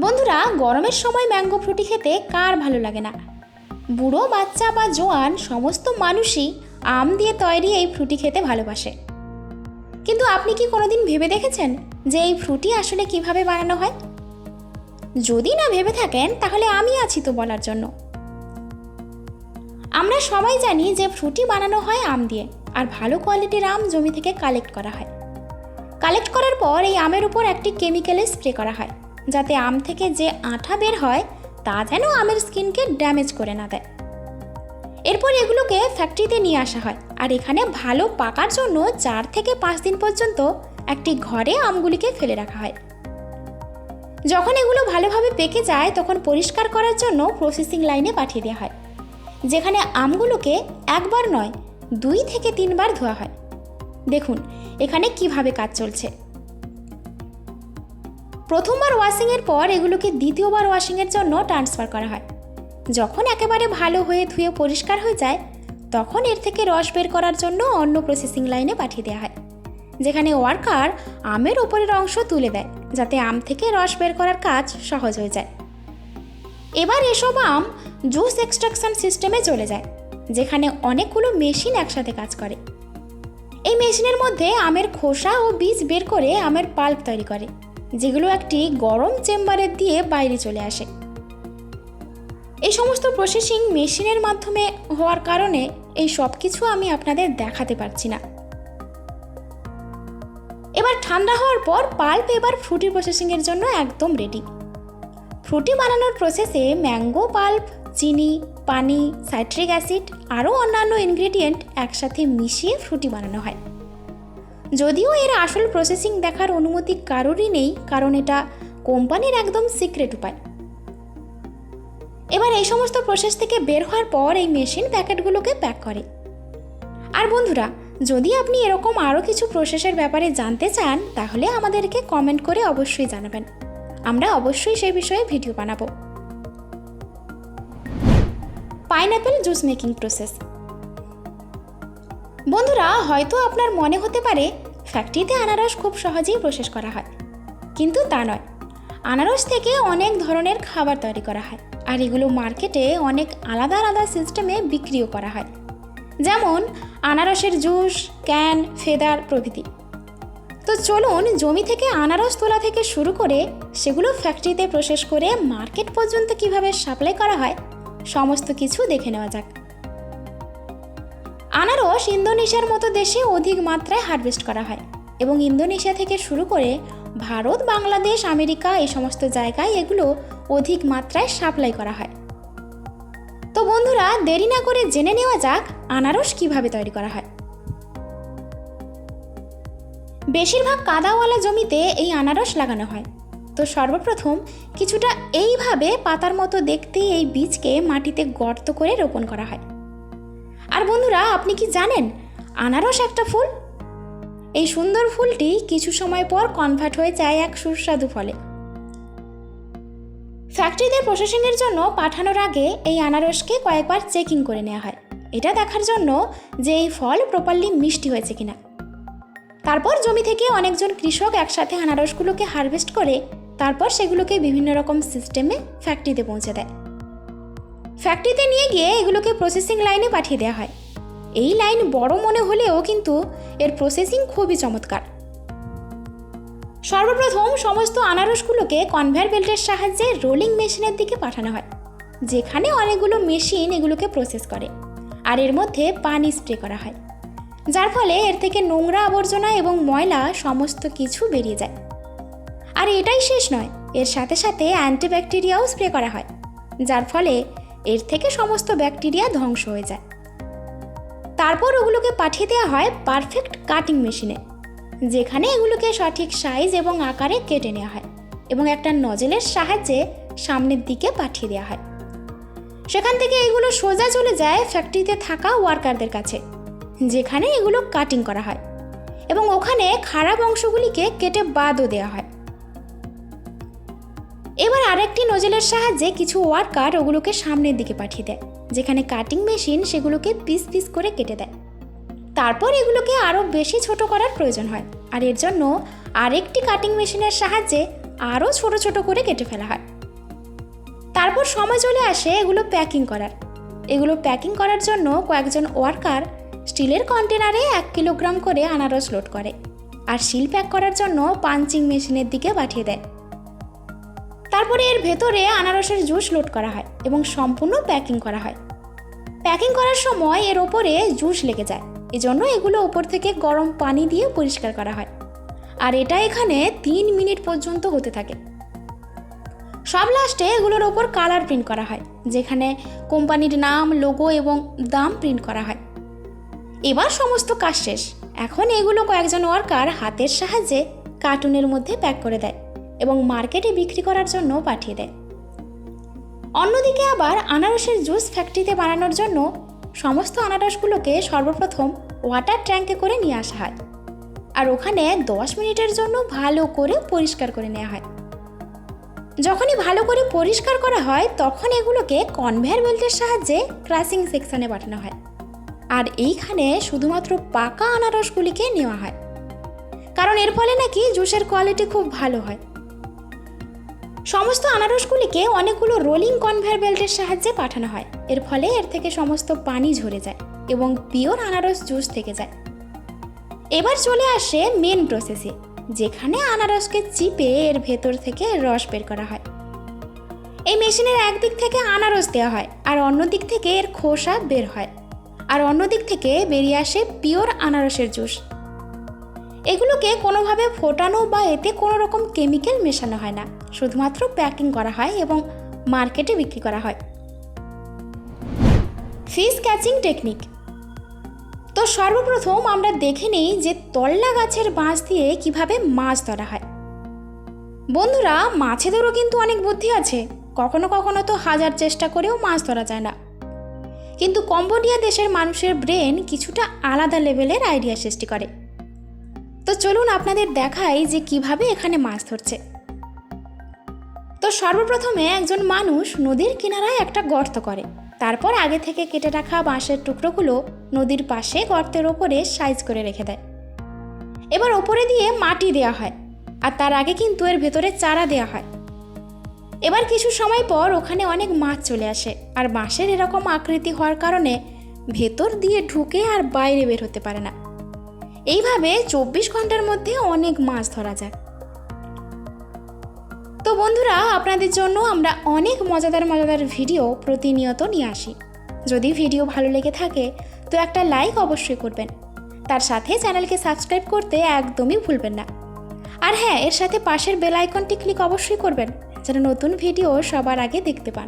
বন্ধুরা, গরমের সময় ম্যাঙ্গো ফ্রুটি খেতে কার ভালো লাগে না? বুড়ো, বাচ্চা বা জোয়ান সমস্ত মানুষই আম দিয়ে তৈরি এই ফ্রুটি খেতে ভালোবাসে। কিন্তু আপনি কি কোনোদিন ভেবে দেখেছেন যে এই ফ্রুটি আসলে কিভাবে বানানো হয়? যদি না ভেবে থাকেন তাহলে আমি আছি তো বলার জন্য। আমরা সবাই জানি যে ফ্রুটি বানানো হয় আম দিয়ে, আর ভালো কোয়ালিটির আম জমি থেকে কালেক্ট করা হয়। কালেক্ট করার পর এই আমের উপর একটি কেমিক্যালে স্প্রে করা হয়, যাতে আম থেকে যে আঠা বের হয় তা যেন আমের স্কিনকে ড্যামেজ করে না দেয়। এরপর এগুলোকে ফ্যাক্টরিতে নিয়ে আসা হয়, আর এখানে ভালো পাকার জন্য 4 থেকে 5 দিন পর্যন্ত একটি ঘরে আমগুলিকে ফেলে রাখা হয়। যখন এগুলো ভালোভাবে পেকে যায় তখন পরিষ্কার করার জন্য প্রসেসিং লাইনে পাঠিয়ে দেওয়া হয়, যেখানে আমগুলোকে একবার নয় 2 থেকে 3 বার ধোয়া হয়। দেখুন এখানে কিভাবে কাজ চলছে। প্রথমবার ওয়াশিংয়ের পর এগুলোকে দ্বিতীয়বার ওয়াশিংয়ের জন্য ট্রান্সফার করা হয়। যখন একেবারে ভালো হয়ে ধুয়ে পরিষ্কার হয়ে যায় তখন এর থেকে রস বের করার জন্য অন্য প্রসেসিং লাইনে পাঠিয়ে দেওয়া হয়, যেখানে ওয়ার্কার আমের ওপরের অংশ তুলে দেয় যাতে আম থেকে রস বের করার কাজ সহজ হয়ে যায়। এবার এসব আম জুস এক্সট্রাকশন সিস্টেমে চলে যায়, যেখানে অনেকগুলো মেশিন একসাথে কাজ করে। এই মেশিনের মধ্যে আমের খোসা ও বীজ বের করে আমের পাল্প তৈরি করে, যেগুলো একটি গরম চেম্বারে দিয়ে বাইরে চলে আসে। এই সমস্ত প্রসেসিং মেশিনের মাধ্যমে হওয়ার কারণে এই সব কিছু আমি আপনাদের দেখাতে পারছি না। এবার ঠান্ডা হওয়ার পর পাল্প এবার ফ্রুটি প্রসেসিংয়ের জন্য একদম রেডি। ফ্রুটি বানানোর প্রসেসে ম্যাঙ্গো পাল্প, চিনি, পানি, সাইট্রিক অ্যাসিড আরও অন্যান্য ইনগ্রেডিয়েন্ট একসাথে মিশিয়ে ফ্রুটি বানানো হয়। যদিও এর আসল প্রসেসিং দেখার অনুমতি কারোরই নেই, কারণ এটা কোম্পানির একদম সিক্রেট উপায়। এবার এই সমস্ত প্রসেস থেকে বের হওয়ার পর এই মেশিন প্যাকেটগুলোকে প্যাক করে। আর বন্ধুরা, যদি আপনি এরকম আরও কিছু প্রসেসের ব্যাপারে জানতে চান তাহলে আমাদেরকে কমেন্ট করে অবশ্যই জানাবেন, আমরা অবশ্যই সেই বিষয়ে ভিডিও বানাবো। Pineapple juice making process. বন্ধুরা, হয়তো আপনার মনে হতে পারে ফ্যাক্টরিতে আনারস খুব সহজেই প্রসেস করা হয়, কিন্তু তা নয়। আনারস থেকে অনেক ধরনের খাবার তৈরি করা হয়, আর এগুলো মার্কেটে অনেক আলাদা আলাদা সিস্টেমে বিক্রিও করা হয়, যেমন আনারসের জুস, ক্যান, ফেদার প্রভৃতি। তো চলুন জমি থেকে আনারস তোলা থেকে শুরু করে সেগুলো ফ্যাক্টরিতে প্রসেস করে মার্কেট পর্যন্ত কিভাবে সাপ্লাই করা হয় সমস্ত কিছু দেখে নেওয়া যাক। আনারস ইন্দোনেশিয়ার মতো দেশে অধিক মাত্রায় হারভেস্ট করা হয়, এবং ইন্দোনেশিয়া থেকে শুরু করে ভারত, বাংলাদেশ, আমেরিকা এই সমস্ত জায়গায় এগুলো অধিক মাত্রায় সাপ্লাই করা হয়। তো বন্ধুরা, দেরি না করে জেনে নেওয়া যাক আনারস কিভাবে তৈরি করা হয়। বেশিরভাগ কাদাওয়ালা জমিতে এই আনারস লাগানো হয়। তো সর্বপ্রথম কিছুটা এইভাবে পাতার মতো দেখতে এই বীজকে মাটিতে গর্ত করে রোপণ করা হয়। আর বন্ধুরা, আপনি কি জানেন আনারস একটা ফুল? এই সুন্দর ফুলটি কিছু সময় পর কনভার্ট হয়ে যায় এক সুস্বাদু ফলে। ফ্যাক্টরিতে প্রসেসিংয়ের জন্য পাঠানোর আগে এই আনারসকে কয়েকবার চেকিং করে নেওয়া হয়, এটা দেখার জন্য যে এই ফল প্রপারলি মিষ্টি হয়েছে কিনা। তারপর জমি থেকে অনেকজন কৃষক একসাথে আনারসগুলোকে হারভেস্ট করে তারপর সেগুলোকে বিভিন্ন রকম সিস্টেমে ফ্যাক্টরিতে পৌঁছে দেয়। ফ্যাক্টরিতে নিয়ে গিয়ে এগুলোকে প্রসেসিং লাইনে পাঠিয়ে দেওয়া হয়। এই লাইন বড় মনে হলেও কিন্তু এর প্রসেসিং খুবই চমৎকার। সর্বপ্রথম সমস্ত আনারসগুলোকে কনভেয়ার বেল্টের সাহায্যে রোলিং মেশিনের দিকে পাঠানো হয়, যেখানে অনেকগুলো মেশিন এগুলোকে প্রসেস করে, আর এর মধ্যে পানি স্প্রে করা হয়, যার ফলে এর থেকে নোংরা আবর্জনা এবং ময়লা সমস্ত কিছু বেরিয়ে যায়। আর এটাই শেষ নয়, এর সাথে সাথে অ্যান্টিব্যাকটেরিয়াও স্প্রে করা হয়, যার ফলে এর থেকে সমস্ত ব্যাকটেরিয়া ধ্বংস হয়ে যায়। তারপর ওগুলোকে পাঠিয়ে দেওয়া হয় পারফেক্ট কাটিং মেশিনে, যেখানে এগুলোকে সঠিক সাইজ এবং আকারে কেটে নেওয়া হয় এবং একটা নজেলের সাহায্যে সামনের দিকে পাঠিয়ে দেওয়া হয়। সেখান থেকে এগুলো সোজা চলে যায় ফ্যাক্টরিতে থাকা ওয়ার্কারদের কাছে, যেখানে এগুলো কাটিং করা হয় এবং ওখানে খারাপ অংশগুলিকে কেটে বাদও দেওয়া হয়। এবার আরেকটি নজেলের সাহায্যে কিছু ওয়ার্কার ওগুলোকে সামনের দিকে পাঠিয়ে দেয়, যেখানে কাটিং মেশিন সেগুলোকে পিস পিস করে কেটে দেয়। তারপর এগুলোকে আরও বেশি ছোট করার প্রয়োজন হয়, আর এর জন্য আরেকটি কাটিং মেশিনের সাহায্যে আরও ছোট ছোট করে কেটে ফেলা হয়। তারপর সময় চলে আসে এগুলো প্যাকিং করার। এগুলো প্যাকিং করার জন্য কয়েকজন ওয়ার্কার স্টিলের কন্টেনারে 1 কিলোগ্রাম করে আনারস লোড করে আর সিল প্যাক করার জন্য পাঞ্চিং মেশিনের দিকে পাঠিয়ে দেয়। তারপরে এর ভেতরে আনারসের জুস লোড করা হয় এবং সম্পূর্ণ প্যাকিং করা হয়। প্যাকিং করার সময় এর ওপরে জুস লেগে যায়, এজন্য এগুলো ওপর থেকে গরম পানি দিয়ে পরিষ্কার করা হয় আর এটা এখানে 3 মিনিট পর্যন্ত হতে থাকে। সব লাস্টে এগুলোর ওপর কালার প্রিন্ট করা হয়, যেখানে কোম্পানির নাম, লোগো এবং দাম প্রিন্ট করা হয়। এবার সমস্ত কাজ শেষ। এখন এগুলো কয়েকজন ওয়ার্কার হাতের সাহায্যে কার্টুনের মধ্যে প্যাক করে দেয় এবং মার্কেটে বিক্রি করার জন্য পাঠিয়ে দেয়। অন্যদিকে আবার আনারসের জুস ফ্যাক্টরিতে বানানোর জন্য সমস্ত আনারসগুলোকে সর্বপ্রথম ওয়াটার ট্যাঙ্কে করে নিয়ে আসা হয় আর ওখানে 10 মিনিটের জন্য ভালো করে পরিষ্কার করে নেওয়া হয়। যখনই ভালো করে পরিষ্কার করা হয় তখন এগুলোকে কনভেয়ার বেল্টের সাহায্যে ক্রাশিং সেকশনে পাঠানো হয় আর এইখানে শুধুমাত্র পাকা আনারসগুলিকে নেওয়া হয়, কারণ এর ফলে নাকি জুসের কোয়ালিটি খুব ভালো হয়। সমস্ত আনারসগুলিকে অনেকগুলো রোলিং কনভেয়ার বেল্টের সাহায্যে পাঠানো হয়, এর ফলে এর থেকে সমস্ত পানি ঝরে যায় এবং পিওর আনারস জুস থেকে যায়। এবার চলে আসে মেন প্রসেসে, যেখানে আনারসকে চিপে এর ভেতর থেকে রস বের করা হয়। এই মেশিনের একদিক থেকে আনারস দেওয়া হয় আর অন্য দিক থেকে এর খোসা বের হয় আর অন্য দিক থেকে বেরিয়ে আসে পিওর আনারসের জুস। এগুলোকে কোনোভাবে ফোটানো বা এতে কোনো রকম কেমিক্যাল মেশানো হয় না, শুধুমাত্র প্যাকিং করা হয় এবং মার্কেটে বিক্রি করা হয়। Fish catching technique. তো সর্বপ্রথম আমরা দেখে নিই যে তল্লা গাছের বাঁশ দিয়ে কিভাবে মাছ ধরা হয়। বন্ধুরা, মাছেদেরও কিন্তু অনেক বুদ্ধি আছে, কখনো কখনো তো হাজার চেষ্টা করেও মাছ ধরা যায় না, কিন্তু কম্বোডিয়া দেশের মানুষের ব্রেন কিছুটা আলাদা লেভেলের আইডিয়া সৃষ্টি করে। তো চলুন আপনাদের দেখাই যে কিভাবে এখানে মাছ ধরছে। তো সর্বপ্রথমে একজন মানুষ নদীর কিনারায় একটা গর্ত করে, তারপর আগে থেকে কেটে রাখা বাঁশের টুকরোগুলো নদীর পাশে গর্তের ওপরে সাইজ করে রেখে দেয়। এবার ওপরে দিয়ে মাটি দেওয়া হয় আর তার আগে কিন্তু এর ভেতরে চারা দেওয়া হয়। এবার কিছু সময় পর ওখানে অনেক মাছ চলে আসে আর বাঁশের এরকম আকৃতি হওয়ার কারণে ভেতর দিয়ে ঢুকে আর বাইরে বের হতে পারে না। এইভাবে 24 ঘন্টার মধ্যে অনেক মাছ ধরা যায়। তো বন্ধুরা, আপনাদের জন্য আমরা অনেক মজাদার ভিডিও প্রতিনিয়ত নিয়ে আসি। যদি ভিডিও ভালো লেগে থাকে তো একটা লাইক অবশ্যই করবেন, তার সাথে চ্যানেলকে সাবস্ক্রাইব করতে একদমই ভুলবেন না। আর হ্যাঁ, এর সাথে পাশের বেল আইকনটি ক্লিক অবশ্যই করবেন যেন নতুন ভিডিও সবার আগে দেখতে পান।